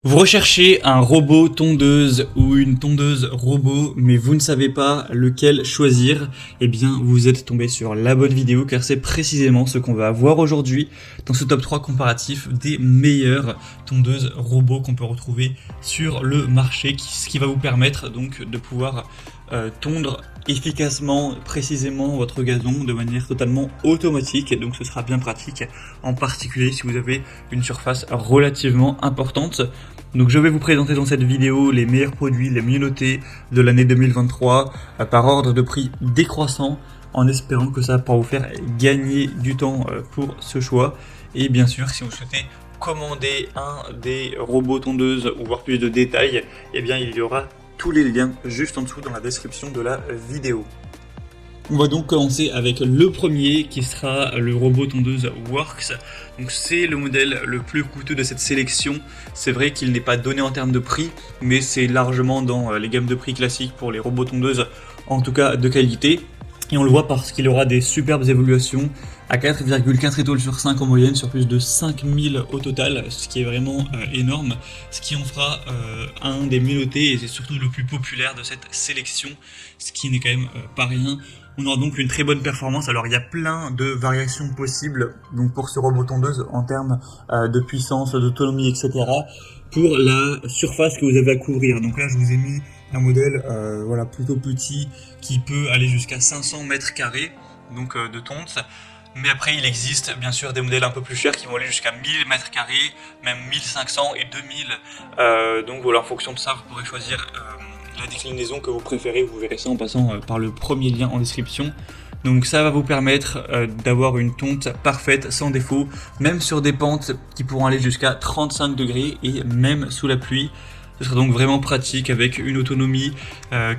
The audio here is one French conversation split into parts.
Vous recherchez un robot tondeuse ou une tondeuse robot, mais vous ne savez pas lequel choisir, eh bien vous êtes tombé sur la bonne vidéo car c'est précisément ce qu'on va voir aujourd'hui dans ce top 3 comparatif des meilleures tondeuses robots qu'on peut retrouver sur le marché, ce qui va vous permettre donc de pouvoir tondre efficacement, précisément votre gazon de manière totalement automatique, et donc ce sera bien pratique, en particulier si vous avez une surface relativement importante. Donc je vais vous présenter dans cette vidéo les meilleurs produits, les mieux notés de l'année 2023 par ordre de prix décroissant, en espérant que ça pourra vous faire gagner du temps pour ce choix. Et bien sûr, si vous souhaitez commander un des robots tondeuses ou voir plus de détails, eh bien il y aura tous les liens juste en dessous dans la description de la vidéo. On va donc commencer avec le premier qui sera le robot tondeuse Worx. Donc c'est le modèle le plus coûteux de cette sélection. C'est vrai qu'il n'est pas donné en termes de prix, mais c'est largement dans les gammes de prix classiques pour les robots tondeuses, en tout cas de qualité. Et on le voit parce qu'il aura des superbes évaluations à 4,4 étoiles sur 5 en moyenne sur plus de 5000 au total, ce qui est vraiment énorme, ce qui en fera un des mieux notés et c'est surtout le plus populaire de cette sélection, ce qui n'est quand même pas rien. On aura donc une très bonne performance. Alors il y a plein de variations possibles donc pour ce robot tondeuse en termes de puissance, d'autonomie, etc. pour la surface que vous avez à couvrir. Donc là je vous ai mis un modèle voilà, plutôt petit qui peut aller jusqu'à 500 mètres carrés donc de tonte. Mais après il existe bien sûr des modèles un peu plus chers qui vont aller jusqu'à 1000 mètres carrés, même 1500 et 2000. Donc voilà, en fonction de ça vous pourrez choisir la déclinaison que vous préférez. Vous verrez ça en passant par le premier lien en description. Donc ça va vous permettre d'avoir une tonte parfaite, sans défaut, même sur des pentes qui pourront aller jusqu'à 35 degrés et même sous la pluie. Ce sera donc vraiment pratique avec une autonomie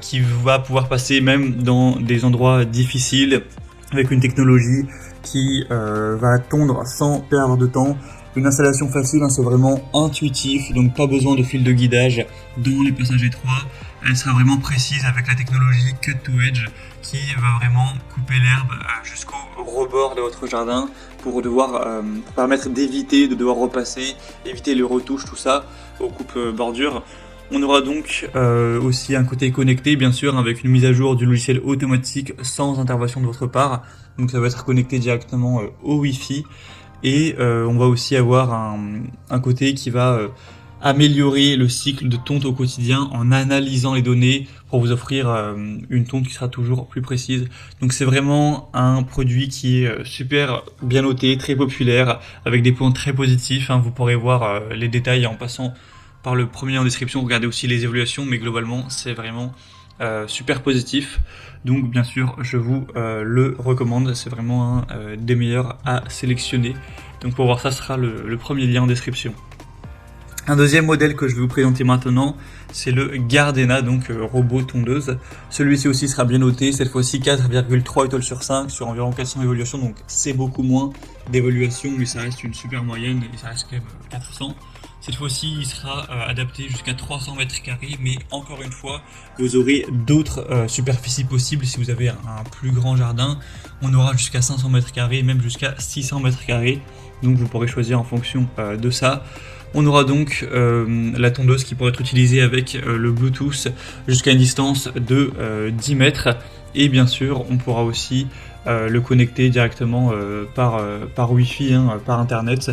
qui va pouvoir passer même dans des endroits difficiles, avec une technologie qui va tondre sans perdre de temps. Une installation facile, hein, c'est vraiment intuitif, donc pas besoin de fil de guidage dans les passages étroits. Elle sera vraiment précise avec la technologie Cut to Edge qui va vraiment couper l'herbe jusqu'au rebord de votre jardin pour devoir permettre d'éviter de devoir repasser, éviter les retouches, tout ça aux coupes bordures. On aura donc aussi un côté connecté bien sûr avec une mise à jour du logiciel automatique sans intervention de votre part. Donc ça va être connecté directement au Wi-Fi et on va aussi avoir un côté qui va améliorer le cycle de tonte au quotidien en analysant les données pour vous offrir une tonte qui sera toujours plus précise. Donc c'est vraiment un produit qui est super bien noté, très populaire, avec des points très positifs, hein. Vous pourrez voir les détails en passant par le premier en description, regardez aussi les évaluations, mais globalement c'est vraiment super positif. Donc bien sûr je vous le recommande, c'est vraiment un des meilleurs à sélectionner. Donc pour voir ça, ce sera le premier lien en description. Un deuxième modèle que je vais vous présenter maintenant, c'est le Gardena, donc robot tondeuse. Celui-ci aussi sera bien noté, cette fois-ci 4,3 étoiles sur 5 sur environ 400 évaluations, donc c'est beaucoup moins d'évaluations, mais ça reste une super moyenne et ça reste quand même 400. Cette fois-ci, il sera adapté jusqu'à 300 mètres carrés, mais encore une fois, vous aurez d'autres superficies possibles si vous avez un plus grand jardin. On aura jusqu'à 500 mètres carrés, même jusqu'à 600 mètres carrés, donc vous pourrez choisir en fonction de ça. On aura donc la tondeuse qui pourra être utilisée avec le Bluetooth jusqu'à une distance de 10 mètres. Et bien sûr, on pourra aussi le connecter directement par Wi-Fi, hein, par Internet.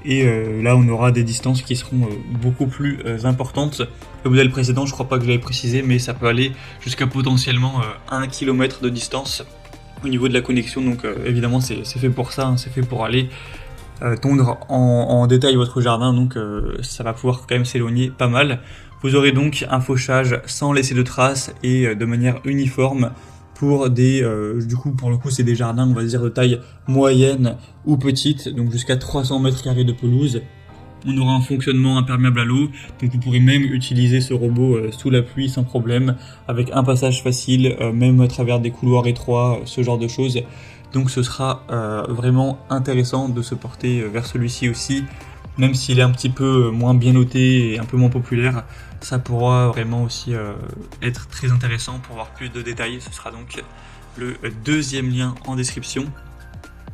Et là, on aura des distances qui seront beaucoup plus importantes. Le modèle précédent, je crois pas que je l'avais précisé, mais ça peut aller jusqu'à potentiellement 1 km de distance au niveau de la connexion. Donc évidemment, c'est fait pour ça, hein, c'est fait pour aller tondre en détail votre jardin, donc ça va pouvoir quand même s'éloigner pas mal. Vous aurez donc un fauchage sans laisser de traces et de manière uniforme pour des du coup pour le coup c'est des jardins on va dire de taille moyenne ou petite, donc jusqu'à 300 mètres carrés de pelouse. On aura un fonctionnement imperméable à l'eau, donc vous pourrez même utiliser ce robot sous la pluie sans problème, avec un passage facile, même à travers des couloirs étroits, ce genre de choses. Donc ce sera vraiment intéressant de se porter vers celui-ci aussi, même s'il est un petit peu moins bien noté et un peu moins populaire, ça pourra vraiment aussi être très intéressant pour voir plus de détails. Ce sera donc le deuxième lien en description.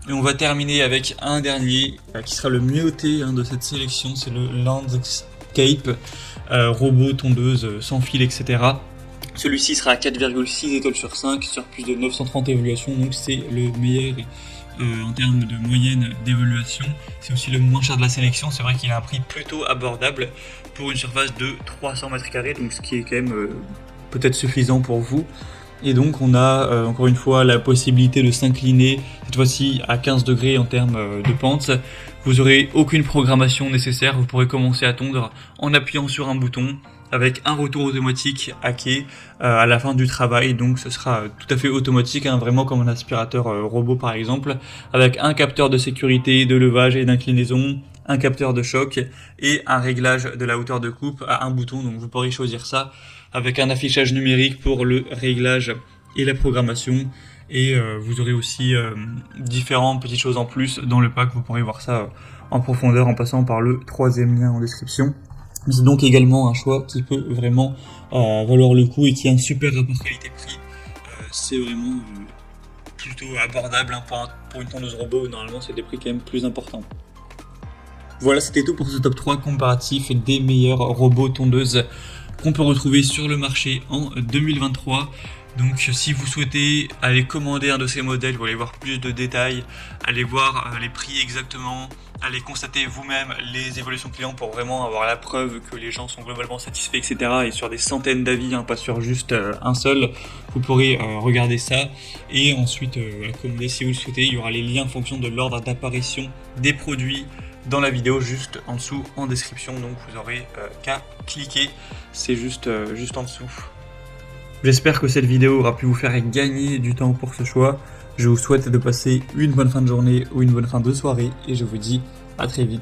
Et on va terminer avec un dernier qui sera le mieux noté de cette sélection, c'est le Landscape Cape, robot tondeuse sans fil, etc. Celui-ci sera à 4,6 étoiles sur 5 sur plus de 930 évaluations, donc c'est le meilleur en termes de moyenne d'évaluation. C'est aussi le moins cher de la sélection, c'est vrai qu'il a un prix plutôt abordable pour une surface de 300 m², donc ce qui est quand même peut-être suffisant pour vous. Et donc on a encore une fois la possibilité de s'incliner, cette fois-ci à 15 degrés en termes de pente. Vous n'aurez aucune programmation nécessaire, vous pourrez commencer à tondre en appuyant sur un bouton avec un retour automatique à quai à la fin du travail. Donc ce sera tout à fait automatique, hein, vraiment comme un aspirateur robot par exemple, avec un capteur de sécurité, de levage et d'inclinaison, un capteur de choc et un réglage de la hauteur de coupe à un bouton. Donc vous pourrez choisir ça avec un affichage numérique pour le réglage et la programmation. Et vous aurez aussi différentes petites choses en plus dans le pack. Vous pourrez voir ça en profondeur en passant par le 3e lien en description. C'est donc également un choix qui peut vraiment valoir le coup et qui a un super rapport qualité-prix. C'est vraiment plutôt abordable, hein, pour une tondeuse robot. Normalement c'est des prix quand même plus importants. Voilà, c'était tout pour ce top 3 comparatif des meilleurs robots tondeuses qu'on peut retrouver sur le marché en 2023. Donc si vous souhaitez aller commander un de ces modèles, vous allez voir plus de détails, allez voir les prix exactement, allez constater vous-même les évolutions clients pour vraiment avoir la preuve que les gens sont globalement satisfaits, etc. Et sur des centaines d'avis, hein, pas sur juste un seul, vous pourrez regarder ça et ensuite commander si vous le souhaitez. Il y aura les liens en fonction de l'ordre d'apparition des produits dans la vidéo juste en dessous en description, donc vous aurez qu'à cliquer, c'est juste en dessous. J'espère que cette vidéo aura pu vous faire gagner du temps pour ce choix. Je vous souhaite de passer une bonne fin de journée ou une bonne fin de soirée et je vous dis à très vite.